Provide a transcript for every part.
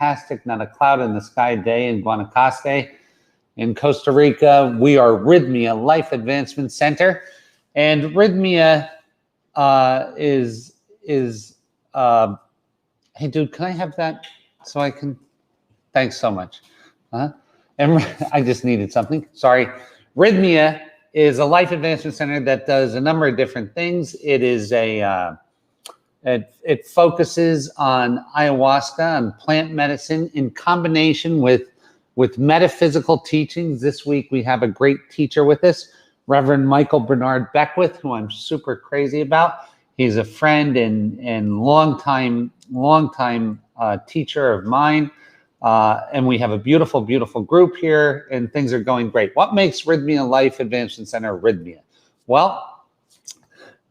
fantastic, not a cloud in the sky day in Guanacaste in Costa Rica. We are Rythmia Life Advancement Center, and Rythmia hey dude, can I have that so I can, thanks so much. And I just needed something, sorry. Rythmia is a life advancement center that does a number of different things. It is it focuses on ayahuasca, on plant medicine in combination with metaphysical teachings. This week we have a great teacher with us, Reverend Michael Bernard Beckwith, who I'm super crazy about. He's a friend and longtime teacher of mine. And we have a beautiful, beautiful group here, and things are going great. What makes Rythmia Life Advancement Center Rythmia? Well,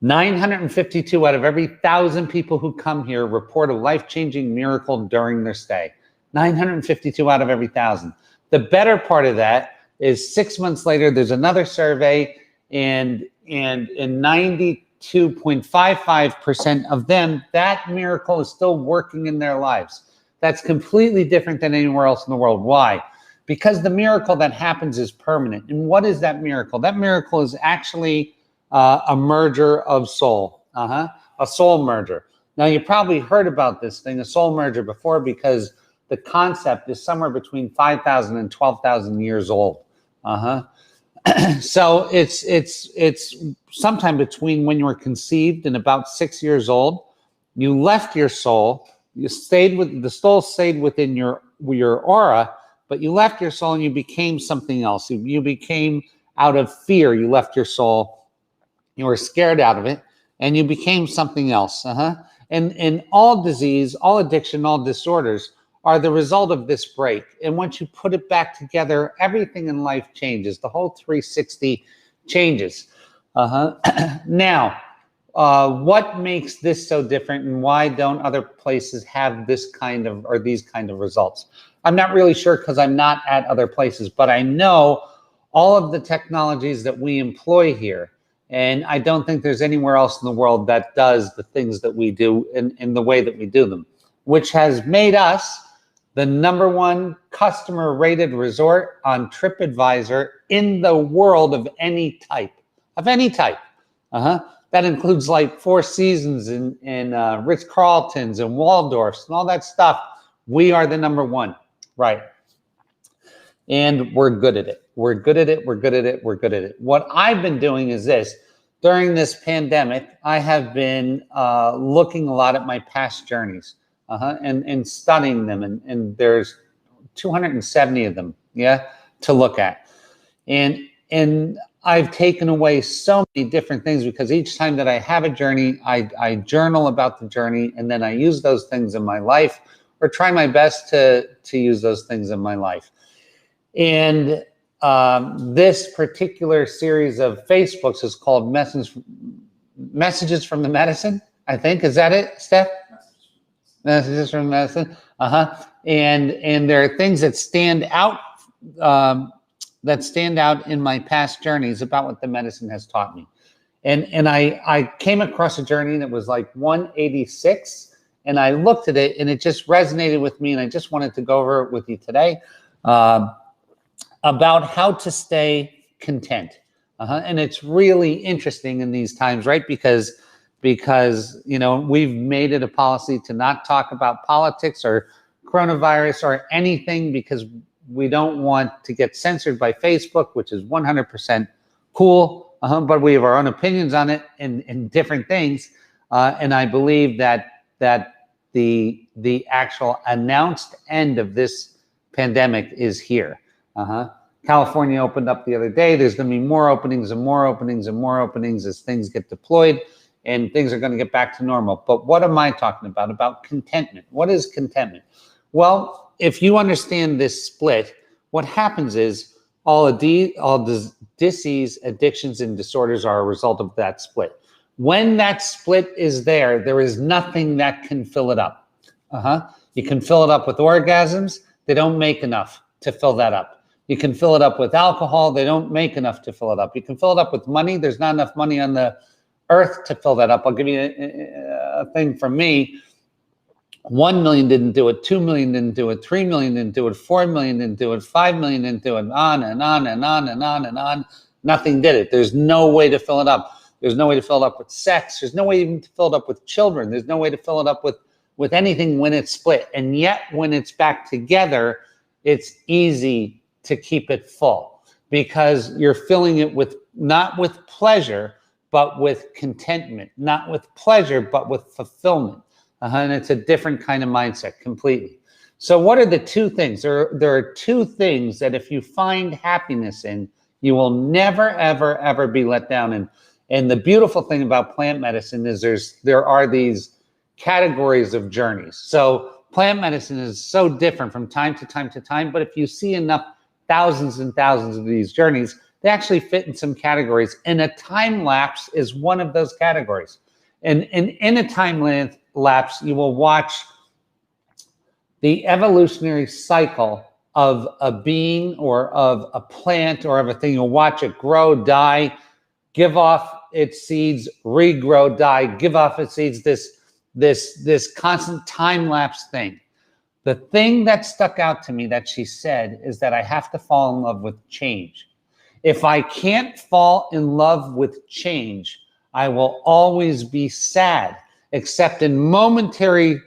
952 out of every 1,000 people who come here report a life-changing miracle during their stay. 952 out of every 1,000. The better part of that is 6 months later, there's another survey, and in 92.55% of them, that miracle is still working in their lives. That's completely different than anywhere else in the world. Why? Because the miracle that happens is permanent. And what is that miracle? That miracle is actually a merger of soul, a soul merger. Now, you probably heard about this thing, a soul merger, before, because the concept is somewhere between 5,000 and 12,000 years old. So it's sometime between when you were conceived and about 6 years old. You left your soul. You stayed with the soul, stayed within your aura, but you left your soul and you became something else. You became out of fear. You left your soul. You were scared out of it, and you became something else. And all disease, all addiction, all disorders are the result of this break. And once you put it back together, everything in life changes. The whole 360 changes. Now, what makes this so different, and why don't other places have this kind of, or these kind of results? I'm not really sure, because I'm not at other places, but I know all of the technologies that we employ here, and I don't think there's anywhere else in the world that does the things that we do in the way that we do them, which has made us the #1 customer rated resort on TripAdvisor in the world of any type, That includes like Four Seasons and Ritz-Carltons and Waldorfs and all that stuff. We are the #1, right? And we're good at it. We're good at it. We're good at it. We're good at it. What I've been doing is this. During this pandemic, I have been looking a lot at my past journeys and studying them. And there's 270 of them, to look at. And I've taken away so many different things, because each time that I have a journey, I journal about the journey, and then I use those things in my life, or try my best to use those things in my life. And this particular series of Facebooks is called Messages from the Medicine, I think. Is that it, Steph? Messages from the Medicine. And there are things that stand out in my past journeys about what the medicine has taught me. And I came across a journey that was like 186, and I looked at it and it just resonated with me, and I just wanted to go over it with you today, about how to stay content. And it's really interesting in these times, right? Because we've made it a policy to not talk about politics or coronavirus or anything, because we don't want to get censored by Facebook, which is 100% cool, but we have our own opinions on it and different things. And I believe that the actual announced end of this pandemic is here. California opened up the other day. There's going to be more openings and more openings and more openings as things get deployed, and things are going to get back to normal. But what am I talking about? About contentment. What is contentment? Well, if you understand this split, what happens is all disease, addictions, and disorders are a result of that split. When that split is there is nothing that can fill it up. You can fill it up with orgasms. They don't make enough to fill that up. You can fill it up with alcohol. They don't make enough to fill it up. You can fill it up with money. There's not enough money on the earth to fill that up. I'll give you a thing from me. 1 million didn't do it, 2 million didn't do it, 3 million didn't do it, 4 million didn't do it, 5 million didn't do it, on and on and on and on and on. Nothing did it. There's no way to fill it up. There's no way to fill it up with sex. There's no way even to fill it up with children. There's no way to fill it up with anything when it's split. And yet when it's back together, it's easy to keep it full because you're filling it with, not with pleasure, but with contentment, not with pleasure, but with fulfillment. And it's a different kind of mindset completely. So what are the two things? There are two things that if you find happiness in, you will never, ever, ever be let down. And the beautiful thing about plant medicine is there are these categories of journeys. So plant medicine is so different from time to time to time, but if you see enough thousands and thousands of these journeys, they actually fit in some categories. And a time lapse is one of those categories. And in a time lapse, you will watch the evolutionary cycle of a being or of a plant or of a thing. You'll watch it grow, die, give off its seeds, regrow, die, give off its seeds, this constant time lapse thing. The thing that stuck out to me that she said is that I have to fall in love with change. If I can't fall in love with change, I will always be sad, except in momentary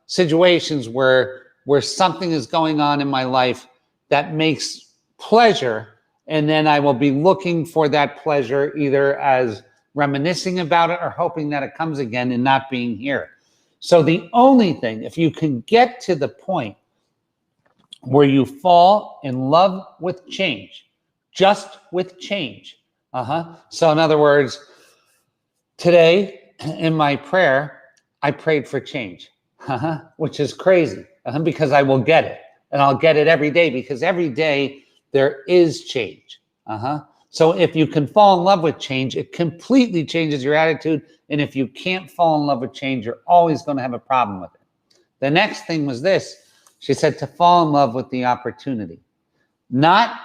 situations where something is going on in my life that makes pleasure, and then I will be looking for that pleasure either as reminiscing about it or hoping that it comes again and not being here. So the only thing, if you can get to the point where you fall in love with change, just with change. So in other words, today in my prayer, I prayed for change, which is crazy because I will get it. And I'll get it every day because every day there is change. So if you can fall in love with change, it completely changes your attitude. And if you can't fall in love with change, you're always going to have a problem with it. The next thing was this. She said to fall in love with the opportunity, not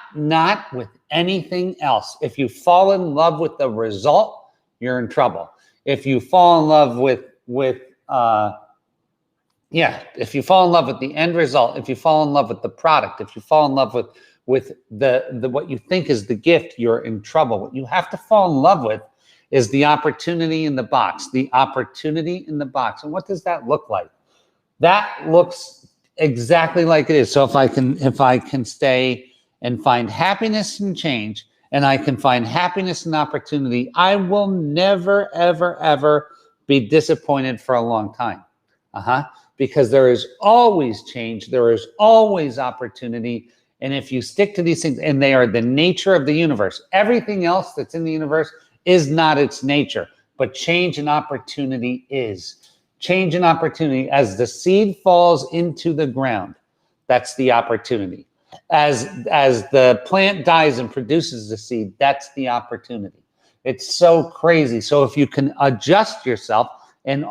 with anything else. If you fall in love with the result, you're in trouble. If you fall in love if you fall in love with the end result, if you fall in love with the product, if you fall in love with the what you think is the gift, you're in trouble. What you have to fall in love with is the opportunity in the box, the opportunity in the box. And what does that look like? That looks exactly like it is. So if I can stay and find happiness in change, and I can find happiness in opportunity, I will never, ever, ever be disappointed for a long time. Because there is always change, there is always opportunity. And if you stick to these things, and they are the nature of the universe, everything else that's in the universe is not its nature, but change and opportunity is. Change and opportunity, as the seed falls into the ground, that's the opportunity. As the plant dies and produces the seed, that's the opportunity. It's so crazy. So if you can adjust yourself, and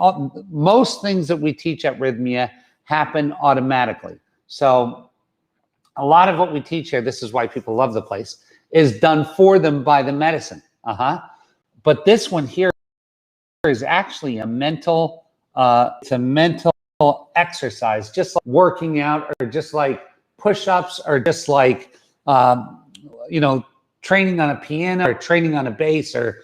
most things that we teach at Rythmia happen automatically. So a lot of what we teach here, this is why people love the place, is done for them by the medicine. But this one here is actually a mental, it's a mental exercise, just like working out, or just like push-ups, or just like, training on a piano or training on a bass, or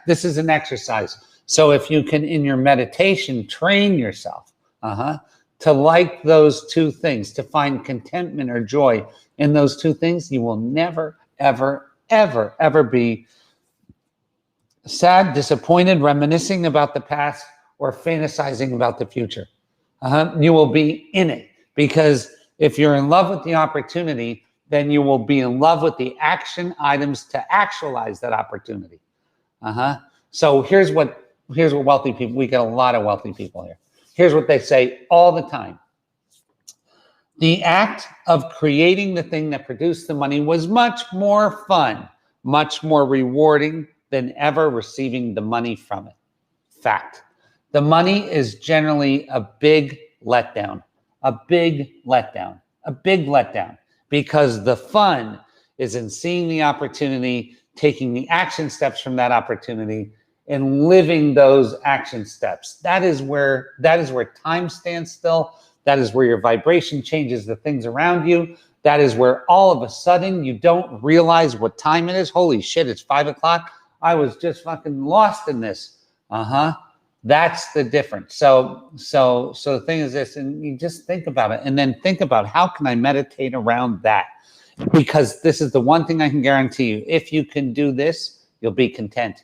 this is an exercise. So if you can, in your meditation, train yourself to like those two things, to find contentment or joy in those two things, you will never, ever, ever, ever be sad, disappointed, reminiscing about the past, or fantasizing about the future. You will be in it, because if you're in love with the opportunity, then you will be in love with the action items to actualize that opportunity. So here's what wealthy people, we get a lot of wealthy people here. Here's what they say all the time. The act of creating the thing that produced the money was much more fun, much more rewarding than ever receiving the money from it. Fact. The money is generally a big letdown, because the fun is in seeing the opportunity, taking the action steps from that opportunity, and living those action steps. That is where time stands still. That is where your vibration changes the things around you. That is where all of a sudden you don't realize what time it is. Holy shit, it's 5 o'clock. I was just fucking lost in this. That's the difference. So the thing is this, and you just think about it, and then think about how can I meditate around that? Because this is the one thing I can guarantee you. If you can do this, you'll be content.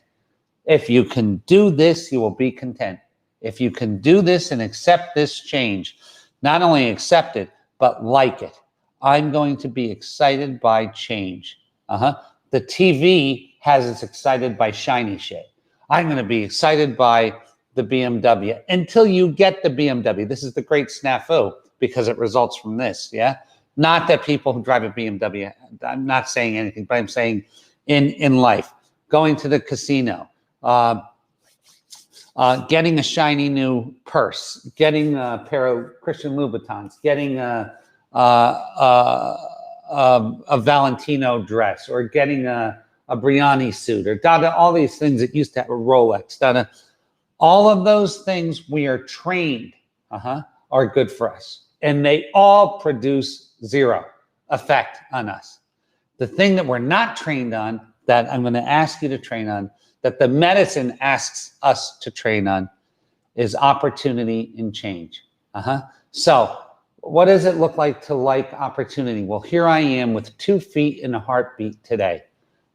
If you can do this, you will be content. If you can do this and accept this change, not only accept it, but like it. I'm going to be excited by change. The TV has us excited by shiny shit. I'm going to be excited by the BMW until you get the BMW. This is the great snafu because it results from this, yeah? Not that people who drive a BMW, I'm not saying anything, but I'm saying in life, going to the casino, getting a shiny new purse, getting a pair of Christian Louboutins, getting a Valentino dress, or getting a Brioni suit, or all these things that used to have a Rolex. All of those things we are trained are good for us. And they all produce zero effect on us. The thing that we're not trained on, that I'm going to ask you to train on, that the medicine asks us to train on, is opportunity and change. So what does it look like to like opportunity? Well, here I am with 2 feet and a heartbeat today.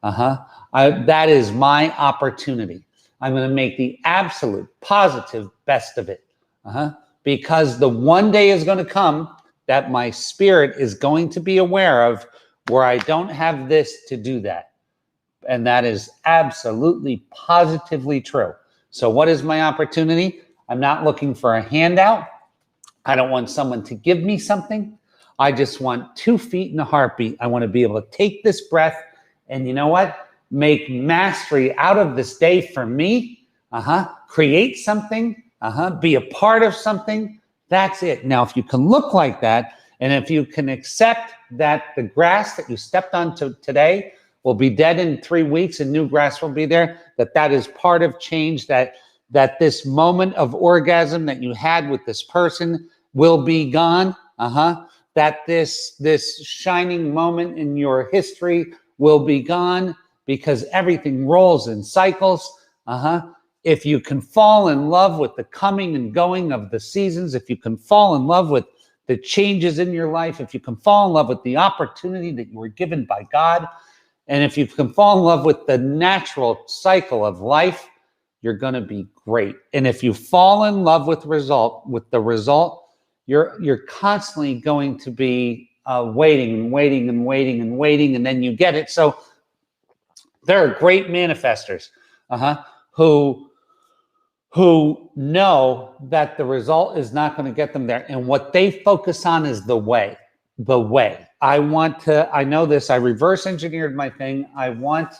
That is my opportunity. I'm going to make the absolute positive best of it. Because the one day is going to come that my spirit is going to be aware of where I don't have this to do that. And that is absolutely positively true. So what is my opportunity? I'm not looking for a handout. I don't want someone to give me something. I just want 2 feet and a heartbeat. I want to be able to take this breath and, you know what? Make mastery out of this day for me. Create something. Be a part of something. That's it. Now, if you can look like that, and if you can accept that the grass that you stepped on today will be dead in 3 weeks and new grass will be there, that is part of change, that this moment of orgasm that you had with this person will be gone, that this shining moment in your history will be gone, because everything rolls in cycles. If you can fall in love with the coming and going of the seasons, if you can fall in love with the changes in your life, if you can fall in love with the opportunity that you were given by God, and if you can fall in love with the natural cycle of life, you're going to be great. And if you fall in love with the result, you're constantly going to be waiting, and then you get it. So there are great manifestors who know that the result is not going to get them there. And what they focus on is the way. I know this, I reverse engineered my thing. I want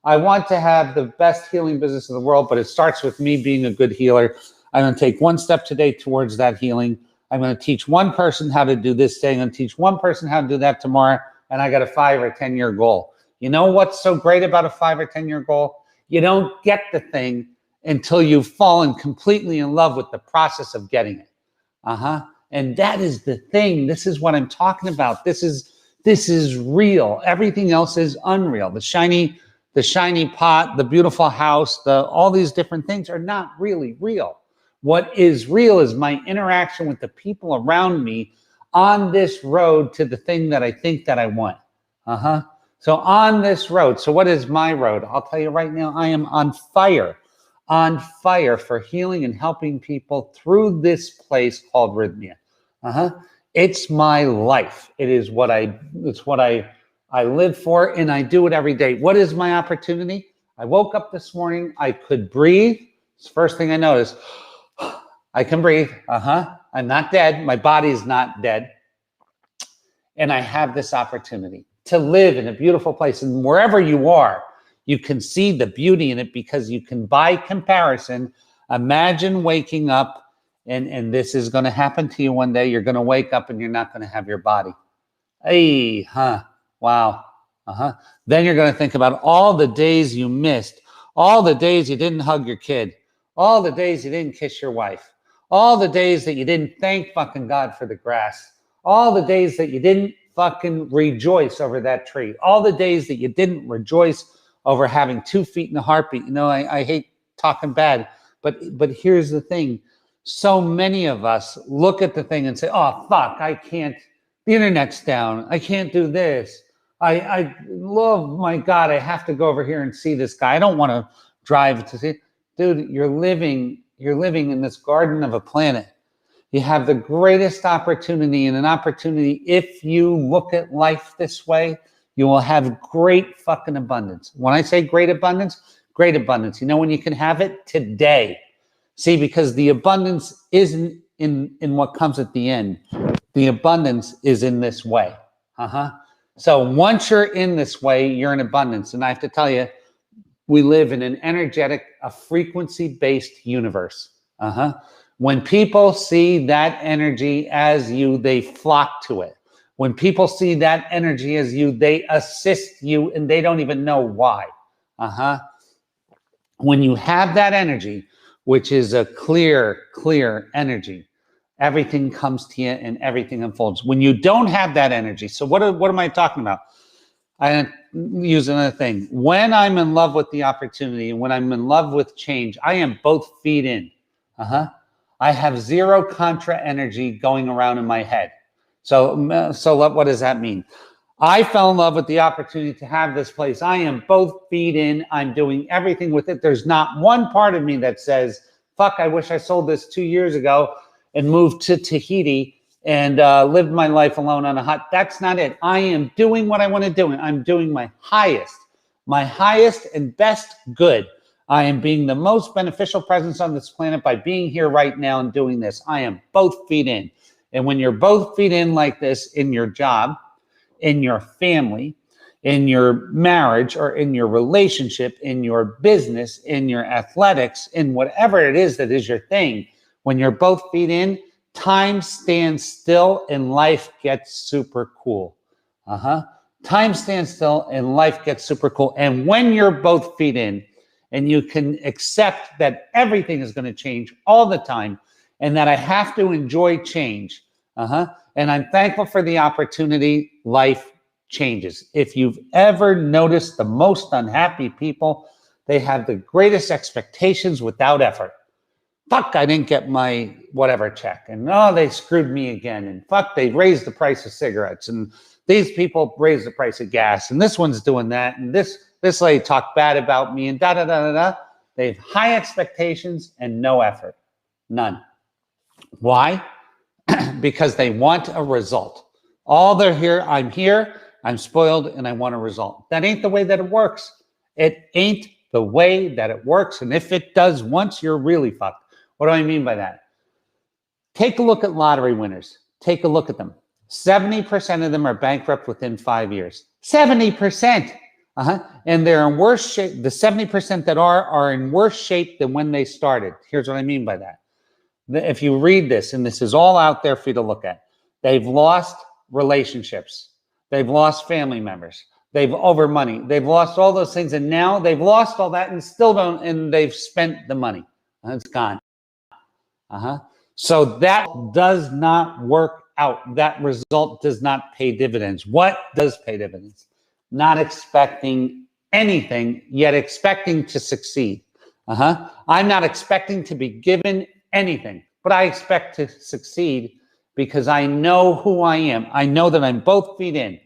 to have the best healing business in the world, but it starts with me being a good healer. I'm going to take one step today towards that healing. I'm going to teach one person how to do this today. I'm going to teach one person how to do that tomorrow. And I got a 5 or 10 year goal. You know what's so great about a 5 or 10 year goal? You don't get the thing until you've fallen completely in love with the process of getting it. And that is the thing. This is what I'm talking about. This is real. Everything else is unreal. The shiny pot, the beautiful house, all these different things are not really real. What is real is my interaction with the people around me on this road to the thing that I think that I want. So on this road, so what is my road? I'll tell you right now, I am on fire for healing and helping people through this place called Rythmia. It's my life. It's what I live for, and I do it every day. What is my opportunity? I woke up this morning, I could breathe. It's the first thing I noticed. I can breathe. I'm not dead. My body is not dead. And I have this opportunity to live in a beautiful place. And wherever you are, you can see the beauty in it, because you can, by comparison, imagine waking up, and this is going to happen to you one day. You're going to wake up and you're not going to have your body. Wow. Then you're going to think about all the days you missed, all the days you didn't hug your kid, all the days you didn't kiss your wife, all the days that you didn't thank fucking God for the grass, all the days that you didn't fucking rejoice over that tree, all the days that you didn't rejoice over having 2 feet in a heartbeat. You know, I hate talking bad, but here's the thing. So many of us look at the thing and say, oh, fuck, I can't, the internet's down. I can't do this. I love, my God, I have to go over here and see this guy. I don't want to drive to see. Dude, you're living in this garden of a planet. You have the greatest opportunity, and an opportunity, if you look at life this way, you will have great fucking abundance. When I say great abundance, you know when you can have it? Today. See, because the abundance isn't in what comes at the end. The abundance is in this way. So once you're in this way, you're in abundance. And I have to tell you, we live in an energetic, a frequency-based universe. When people see that energy as you, they flock to it. When people see that energy as you, they assist you, and they don't even know why. When you have that energy, which is a clear energy, everything comes to you and everything unfolds. When you don't have that energy, so what am I talking about? I use another thing. When I'm in love with the opportunity, when I'm in love with change, I am both feet in. I have zero contra energy going around in my head. So what does that mean? I fell in love with the opportunity to have this place. I am both feet in. I'm doing everything with it. There's not one part of me that says, fuck, I wish I sold this 2 years ago and moved to Tahiti and lived my life alone on a hut. That's not it. I am doing what I want to do. I'm doing my highest and best good. I am being the most beneficial presence on this planet by being here right now and doing this. I am both feet in. And when you're both feet in like this in your job, in your family, in your marriage, or in your relationship, in your business, in your athletics, in whatever it is that is your thing, when you're both feet in, time stands still and life gets super cool. Time stands still and life gets super cool. And when you're both feet in and you can accept that everything is going to change all the time and that I have to enjoy change, and I'm thankful for the opportunity, life changes. If you've ever noticed the most unhappy people, they have the greatest expectations without effort. Fuck, I didn't get my whatever check. And oh, they screwed me again. And fuck, they raised the price of cigarettes. And these people raised the price of gas. And this one's doing that. And this lady talked bad about me and da-da-da-da-da. They have high expectations and no effort. None. Why? Because they want a result. All they're here, I'm spoiled, and I want a result. That ain't the way that it works. It ain't the way that it works. And if it does once, you're really fucked. What do I mean by that? Take a look at lottery winners. Take a look at them. 70% of them are bankrupt within 5 years. 70%. And they're in worse shape. The 70% that are in worse shape than when they started. Here's what I mean by that. If you read this, and this is all out there for you to look at, they've lost relationships. They've lost family members. They've over money. They've lost all those things. And now they've lost all that and still don't, and they've spent the money. It's gone. So that does not work out. That result does not pay dividends. What does pay dividends? Not expecting anything, yet expecting to succeed. I'm not expecting to be given anything, but I expect to succeed because I know who I am. I know that I'm both feet in.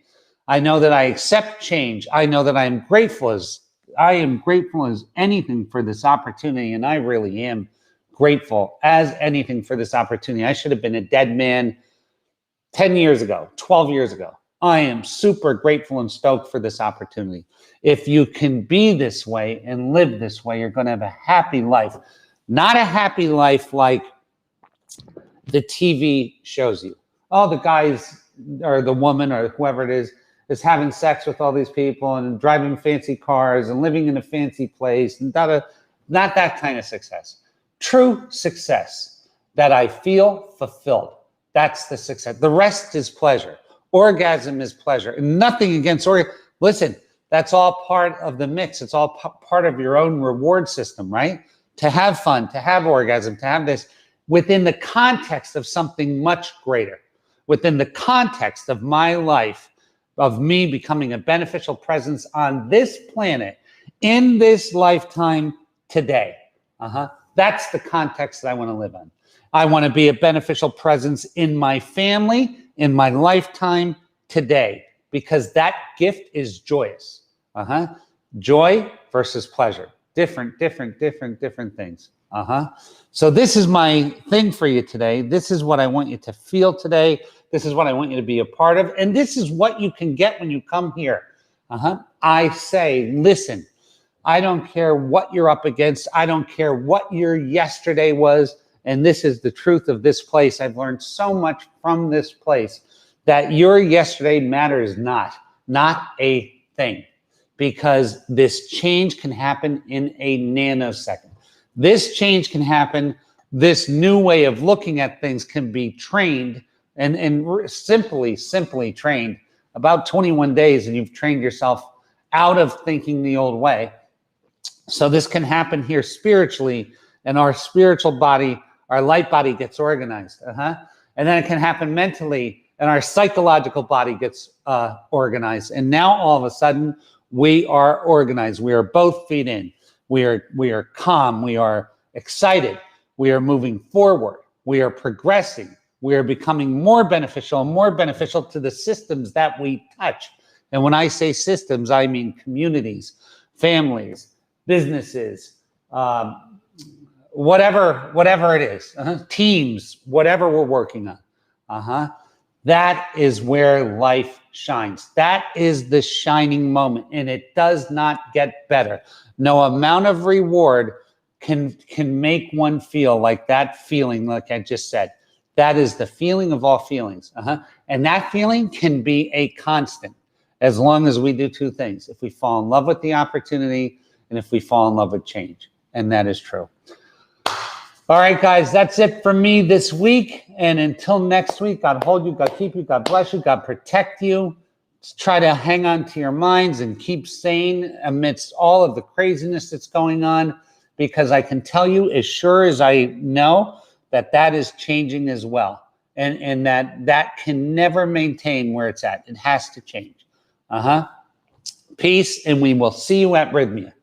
I know that I accept change. I know that I am grateful as anything for this opportunity, and I really am grateful as anything for this opportunity. I should have been a dead man 10 years ago, 12 years ago. I am super grateful and stoked for this opportunity. If you can be this way and live this way, you're going to have a happy life. Not a happy life like the TV shows you. Oh, the guys or the woman or whoever it is having sex with all these people and driving fancy cars and living in a fancy place. And not that kind of success. True success that I feel fulfilled. That's the success. The rest is pleasure. Orgasm is pleasure. And nothing against orgasm. Listen, That's all part of the mix. It's all part of your own reward system, right? To have fun, to have orgasm, to have this within the context of something much greater, within the context of my life, of me becoming a beneficial presence on this planet in this lifetime today. That's the context that I want to live in. I want to be a beneficial presence in my family, in my lifetime today, because that gift is joyous. Joy versus pleasure. Different things. So this is my thing for you today. This is what I want you to feel today. This is what I want you to be a part of. And this is what you can get when you come here. I say, listen, I don't care what you're up against. I don't care what your yesterday was. And this is the truth of this place. I've learned so much from this place that your yesterday matters not a thing, because this change can happen in a nanosecond. This change can happen. This new way of looking at things can be trained and simply trained. About 21 days and you've trained yourself out of thinking the old way. So this can happen here spiritually, and our spiritual body, our light body gets organized. And then it can happen mentally, and our psychological body gets organized. And now all of a sudden we are organized. We are both feet in. We are calm. We are excited. We are moving forward. We are progressing. We are becoming more beneficial and more beneficial to the systems that we touch. And when I say systems, I mean communities, families, businesses, whatever it is, teams, whatever we're working on. That is where life shines. That is the shining moment, and it does not get better. No amount of reward can make one feel like that feeling, like I just said. That is the feeling of all feelings. And that feeling can be a constant as long as we do two things. If we fall in love with the opportunity, and if we fall in love with change. And that is true. All right, guys, that's it for me this week. And until next week, God hold you, God keep you, God bless you, God protect you. Just try to hang on to your minds and keep sane amidst all of the craziness that's going on, because I can tell you, as sure as I know, that is changing as well. And that can never maintain where it's at. It has to change. Peace, and we will see you at Rythmia.